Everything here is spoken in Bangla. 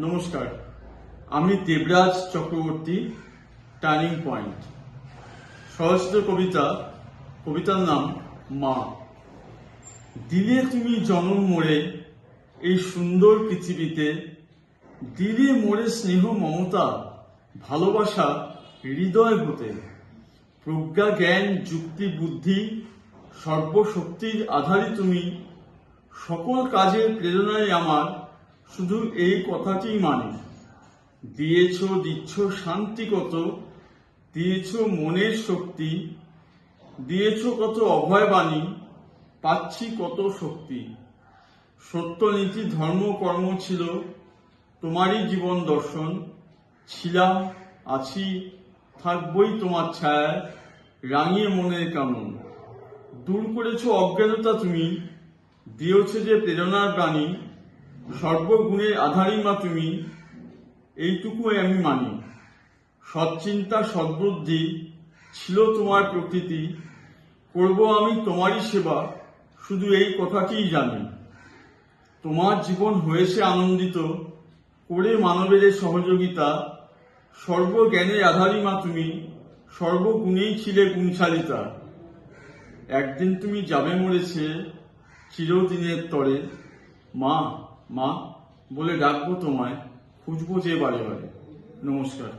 নমস্কার, আমি দেবরাজ চক্রবর্তী। টার্নিং পয়েন্ট স্বরচিত কবিতার নাম মা। দিলে তুমি জনম মোড়ে এই সুন্দর পৃথিবীতে, দিলে মোড়ে স্নেহ মমতা ভালোবাসা হৃদয় হতে। প্রজ্ঞা জ্ঞান যুক্তি বুদ্ধি সর্বশক্তির আধারই তুমি, সকল কাজের প্রেরণায় আমার শুধু এই কথাটি মানি। দিচ্ছ শান্তি কত, দিয়েছ মনের শক্তি, দিয়েছ কত অভয় বাণী, পাচ্ছি কত শক্তি। সত্যনীতি ধর্ম কর্ম ছিল তোমারই জীবন দর্শন, ছিলাম আছি থাকবই তোমার ছায়ায় রাঙিয়ে মনের কানন। দূর করেছ অজ্ঞানতা তুমি, দিয়েছ যে প্রেরণার বাণী, সর্বগুণের আধারী মা তুমি, এইটুকুই আমি মানি। সৎচিন্তা সদ্বুদ্ধি ছিল তোমার প্রকৃতি, করব আমি তোমারই সেবা শুধু এই কথাটিই জানি। তোমার জীবন হয়েছে আনন্দিত করে মানবের সহযোগিতা, সর্বজ্ঞানের আধারী মা তুমি, সর্বগুণেই ছিলে গুণশালিতা। একদিন তুমি যাবে মরেছে চিরদিনের তরে, মা মা বলে ডাকবো তোমায়, খুঁজবো যে বারে বারে। নমস্কার।